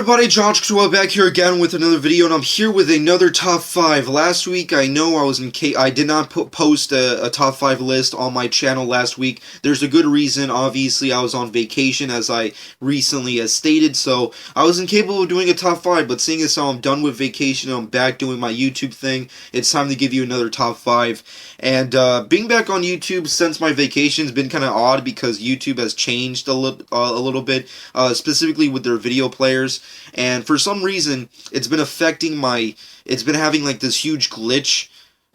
everybody, John back here again with another video, and I'm here with another top 5. Last week, I know I did not post a top 5 list on my channel last week. There's a good reason. Obviously, I was on vacation, as I recently has stated, so I was incapable of doing a top 5, but seeing as how I'm done with vacation and I'm back doing my YouTube thing, it's time to give you another top 5. And being back on YouTube since my vacation has been kind of odd because YouTube has changed a little bit, specifically with their video players, and for some reason it's been affecting it's been having like this huge glitch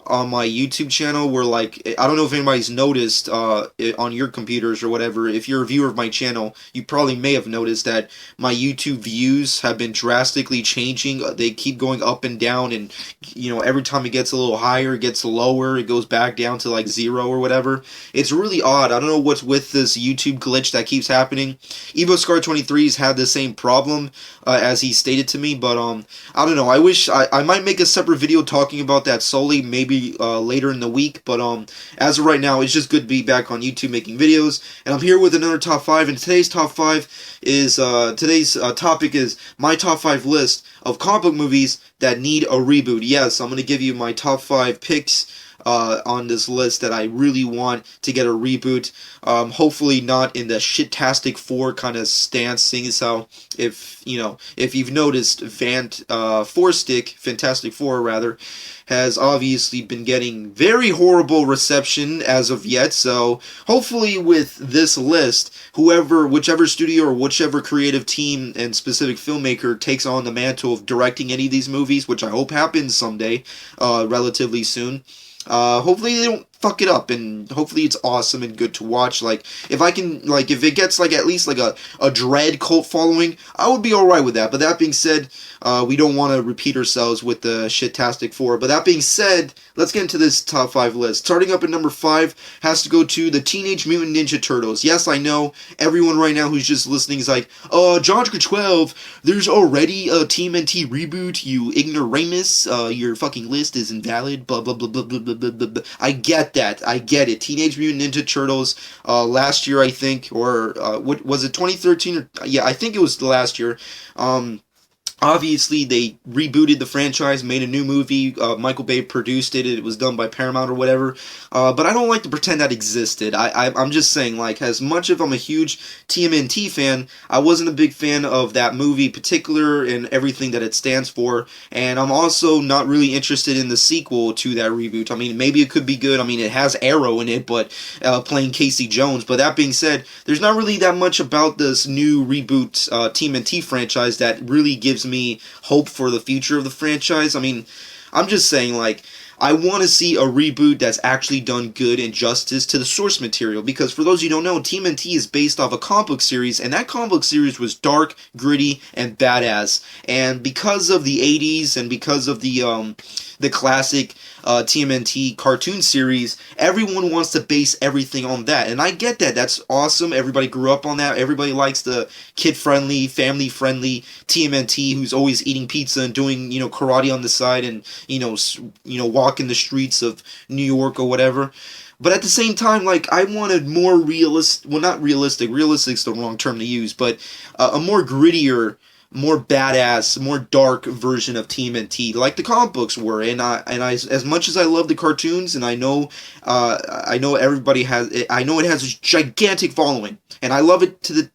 on my YouTube channel where, like, I don't know if anybody's noticed on your computers or whatever. If you're a viewer of my channel, you probably may have noticed that my YouTube views have been drastically changing. They keep going up and down, and every time it gets a little higher, it gets lower, it goes back down to like 0 or whatever. It's really odd. I don't know what's with this YouTube glitch that keeps happening. EvoScar23's had the same problem as he stated to me, but I don't know. I wish I might make a separate video talking about that solely, maybe later in the week, but as of right now, it's just good to be back on YouTube making videos, and I'm here with another top 5, and today's top 5 is, today's topic is my top 5 list of comic book movies that need a reboot. Yes, I'm going to give you my top 5 picks on this list that I really want to get a reboot. Hopefully not in the shit-tastic 4 kind of stance, seeing as how, if you've noticed, Fantastic Four rather, has obviously been getting very horrible reception as of yet, so hopefully with this list, whichever studio or whichever creative team and specific filmmaker takes on the mantle of directing any of these movies, which I hope happens someday, relatively soon, hopefully they don't fuck it up, and hopefully it's awesome and good to watch. Like, if it gets like at least like a Dread cult following, I would be alright with that. But that being said, we don't want to repeat ourselves with the shit-tastic 4. But that being said, let's get into this top 5 list. Starting up at number 5 has to go to the Teenage Mutant Ninja Turtles. Yes, I know everyone right now who's just listening is like, John 12, there's already a TMNT reboot, you ignoramus, your fucking list is invalid, blah blah blah blah blah blah blah blah. I get that. I get it. Teenage Mutant Ninja Turtles, last year, I think, or what was it, 2013? Or, yeah, I think it was the last year. Obviously, they rebooted the franchise, made a new movie. Michael Bay produced it. It was done by Paramount or whatever. But I don't like to pretend that existed. I'm just saying, like, as much as I'm a huge TMNT fan, I wasn't a big fan of that movie in particular and everything that it stands for. And I'm also not really interested in the sequel to that reboot. I mean, maybe it could be good. I mean, it has Arrow in it, but playing Casey Jones. But that being said, there's not really that much about this new reboot TMNT franchise that really gives me hope for the future of the franchise. I mean, I'm just saying, like, I want to see a reboot that's actually done good and justice to the source material, because for those of you who don't know, TMNT is based off a comic book series, and that comic book series was dark, gritty, and badass. And because of the 80s and because of the classic TMNT cartoon series, everyone wants to base everything on that, and I get that. That's awesome. Everybody grew up on that. Everybody likes the kid-friendly, family-friendly TMNT who's always eating pizza and doing, karate on the side and, walking the streets of New York or whatever. But at the same time, like, I wanted more realistic, well, not realistic, realistic's the wrong term to use, but a more grittier, more badass, more dark version of TMNT, like the comic books were. And I, as much as I love the cartoons, and I know everybody has, I know it has a gigantic following, and I love it to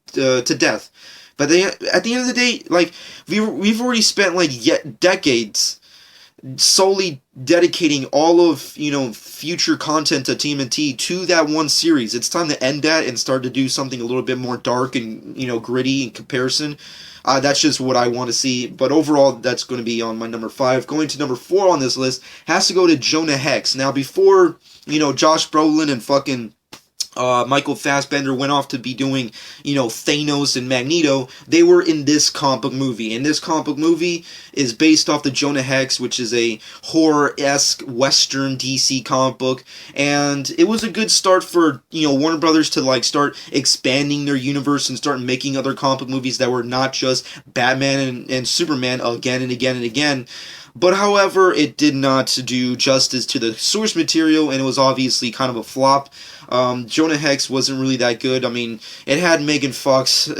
death. But at the end of the day, like, we've already spent like decades solely dedicating all of future content to TMNT to that one series. It's time to end that and start to do something a little bit more dark and gritty in comparison. That's just what I want to see. But overall, that's going to be on my number 5. Going to number 4 on this list has to go to Jonah Hex. Now, before Josh Brolin and fucking Michael Fassbender went off to be doing, Thanos and Magneto, they were in this comic book movie. And this comic book movie is based off the Jonah Hex, which is a horror-esque Western DC comic book. And it was a good start for, Warner Brothers to, like, start expanding their universe and start making other comic book movies that were not just Batman and Superman again and again and again. But however, it did not do justice to the source material, and it was obviously kind of a flop. Jonah Hex wasn't really that good. I mean, it had Megan Fox.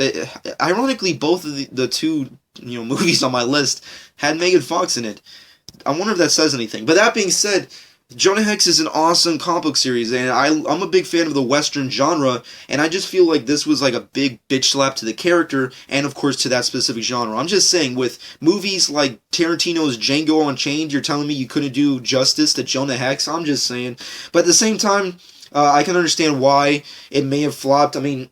Ironically, both of the two movies on my list had Megan Fox in it. I wonder if that says anything. But that being said, Jonah Hex is an awesome comic book series, and I'm a big fan of the Western genre, and I just feel like this was like a big bitch slap to the character, and of course to that specific genre. I'm just saying, with movies like Tarantino's Django Unchained, you're telling me you couldn't do justice to Jonah Hex? I'm just saying. But at the same time, I can understand why it may have flopped. I mean,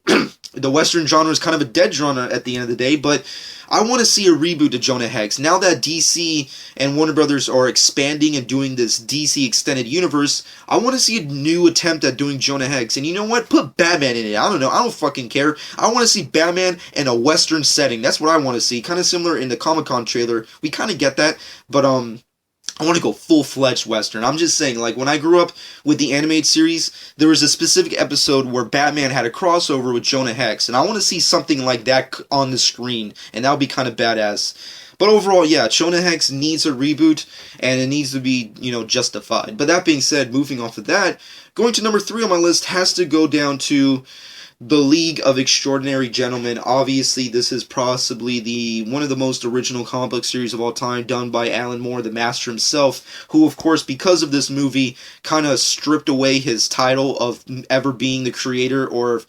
the Western genre is kind of a dead genre at the end of the day, but I want to see a reboot of Jonah Hex. Now that DC and Warner Brothers are expanding and doing this DC extended universe, I want to see a new attempt at doing Jonah Hex. And you know what? Put Batman in it. I don't know. I don't fucking care. I want to see Batman in a Western setting. That's what I want to see. Kind of similar in the Comic-Con trailer. We kind of get that, but I want to go full-fledged Western. I'm just saying, like, when I grew up with the animated series, there was a specific episode where Batman had a crossover with Jonah Hex, and I want to see something like that on the screen, and that would be kind of badass. But overall, yeah, Jonah Hex needs a reboot, and it needs to be, justified. But that being said, moving off of that, going to number 3 on my list has to go down to The League of Extraordinary Gentlemen. Obviously, this is possibly one of the most original comic book series of all time, done by Alan Moore, the master himself, who, of course, because of this movie, kind of stripped away his title of ever being the creator or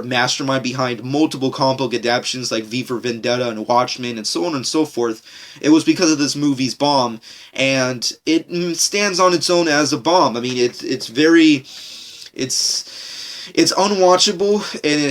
mastermind behind multiple comic book adaptations like V for Vendetta and Watchmen and so on and so forth. It was because of this movie's bomb, and it stands on its own as a bomb. I mean, it's unwatchable, and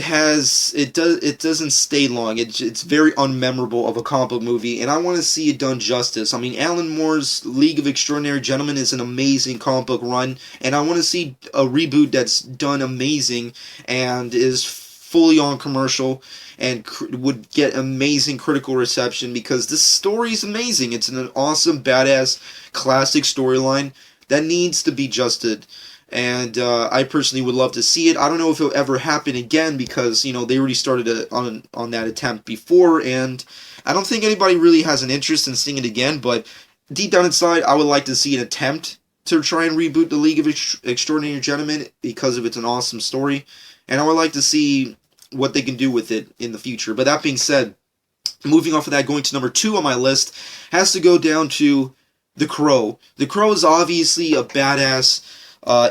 it doesn't stay long. It's very unmemorable of a comic book movie, and I want to see it done justice. I mean, Alan Moore's League of Extraordinary Gentlemen is an amazing comic book run, and I want to see a reboot that's done amazing and is fully on commercial and would get amazing critical reception, because this story is amazing. It's an awesome, badass, classic storyline that needs to be justed. And I personally would love to see it. I don't know if it'll ever happen again, because, they already started on that attempt before, and I don't think anybody really has an interest in seeing it again, but deep down inside, I would like to see an attempt to try and reboot the League of Extraordinary Gentlemen, because of it's an awesome story, and I would like to see what they can do with it in the future. But that being said, moving off of that, going to number 2 on my list, has to go down to The Crow. The Crow is obviously a badass,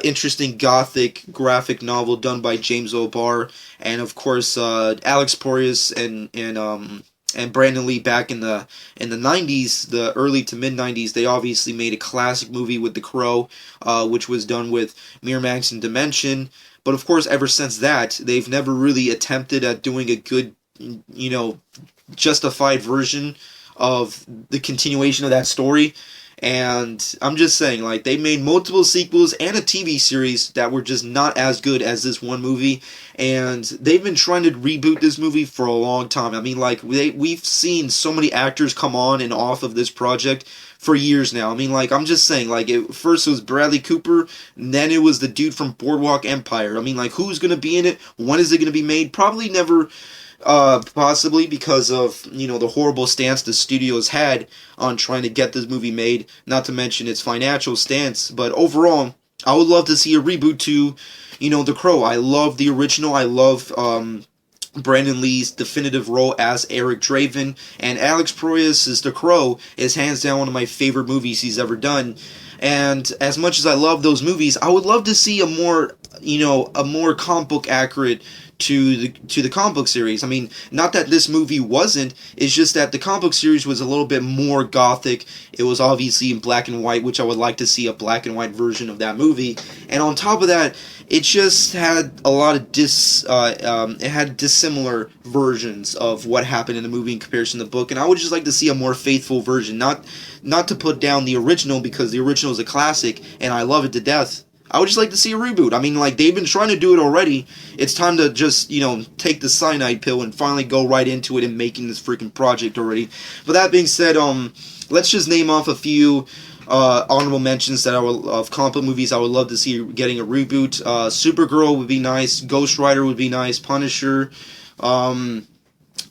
interesting gothic graphic novel done by James O'Barr, and of course Alex Proyas and Brandon Lee back in the 90s, the early to mid 90s. They obviously made a classic movie with The Crow, which was done with Miramax and Dimension. But of course, ever since that, they've never really attempted at doing a good, justified version of the continuation of that story. And I'm just saying, like, they made multiple sequels and a TV series that were just not as good as this one movie. And they've been trying to reboot this movie for a long time. I mean, like, we've seen so many actors come on and off of this project for years now. I mean, like, I'm just saying, like, first it was Bradley Cooper, and then it was the dude from Boardwalk Empire. I mean, like, who's going to be in it? When is it going to be made? Probably never. Possibly because of, the horrible stance the studios had on trying to get this movie made, not to mention its financial stance. But overall, I would love to see a reboot to, The Crow. I love the original. I love, Brandon Lee's definitive role as Eric Draven, and Alex Proyas' The Crow is hands down one of my favorite movies he's ever done. And as much as I love those movies, I would love to see a more comic book accurate to the comic book series. I mean, not that this movie wasn't, it's just that the comic book series was a little bit more gothic. It was obviously in black and white, which I would like to see a black and white version of that movie. And on top of that, it just had a lot of dissimilar versions of what happened in the movie in comparison to the book, and I would just like to see a more faithful version, not to put down the original, because the original is a classic and I love it to death. I would just like to see a reboot. I mean, like, they've been trying to do it already. It's time to just, take the cyanide pill and finally go right into it and making this freaking project already. But that being said, let's just name off a few honorable mentions of comic book movies I would love to see getting a reboot. Supergirl would be nice. Ghost Rider would be nice. Punisher. I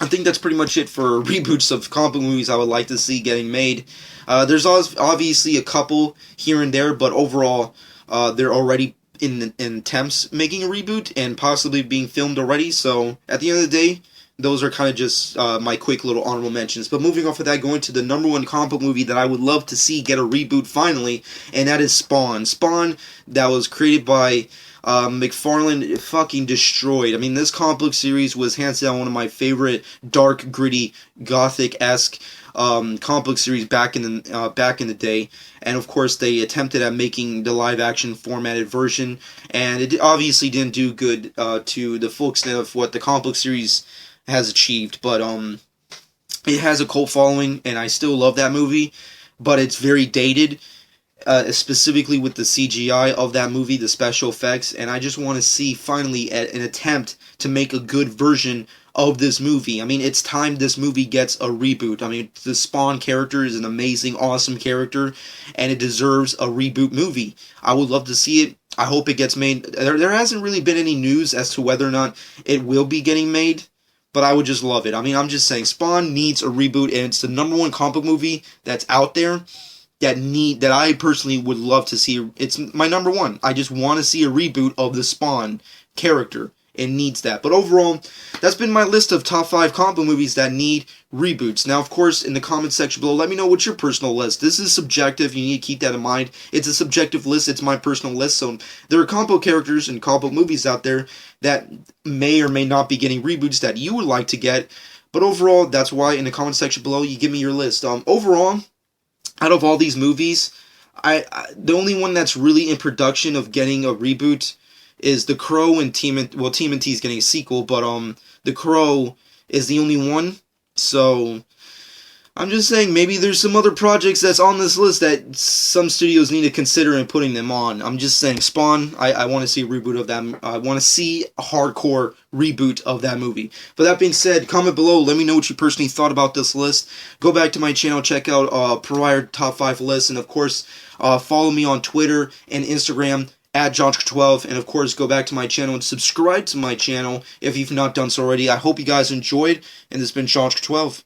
think that's pretty much it for reboots of comic book movies I would like to see getting made. There's obviously a couple here and there, but overall, they're already in attempts making a reboot and possibly being filmed already. So at the end of the day, those are kind of just my quick little honorable mentions. But moving off of that, going to the number one comic book movie that I would love to see get a reboot finally, and that is Spawn. Spawn, that was created by McFarlane, fucking destroyed. I mean, this comic book series was hands down one of my favorite dark, gritty, gothic-esque comic book series back in the day. And of course, they attempted at making the live-action formatted version, and it obviously didn't do good to the full extent of what the comic book series has achieved. But it has a cult following, and I still love that movie. But it's very dated. Specifically with the CGI of that movie, the special effects, and I just want to see finally an attempt to make a good version of this movie. I mean, it's time this movie gets a reboot. I mean, the Spawn character is an amazing, awesome character, and it deserves a reboot movie. I would love to see it. I hope it gets made. There hasn't really been any news as to whether or not it will be getting made, but I would just love it. I mean, I'm just saying, Spawn needs a reboot, and it's the number one comic book movie that's out there that I personally would love to see. It's my number one. I just want to see a reboot of the Spawn character. It needs that. But overall, that's been my list of top 5 comic book movies that need reboots. Now, of course, in the comment section below, let me know what's your personal list. This is subjective. You need to keep that in mind. It's a subjective list. It's my personal list. So there are comic book characters and comic book movies out there that may or may not be getting reboots that you would like to get. But overall, that's why in the comment section below, you give me your list. Overall, out of all these movies, the only one that's really in production of getting a reboot is The Crow and TMNT is getting a sequel, but The Crow is the only one. So I'm just saying maybe there's some other projects that's on this list that some studios need to consider and putting them on. I'm just saying Spawn, I want to see a reboot of that. I want to see a hardcore reboot of that movie. But that being said, comment below. Let me know what you personally thought about this list. Go back to my channel, check out prior top 5 lists, and of course, follow me on Twitter and Instagram at JohnSker12, and of course, go back to my channel and subscribe to my channel if you've not done so already. I hope you guys enjoyed, and this has been JohnSker12.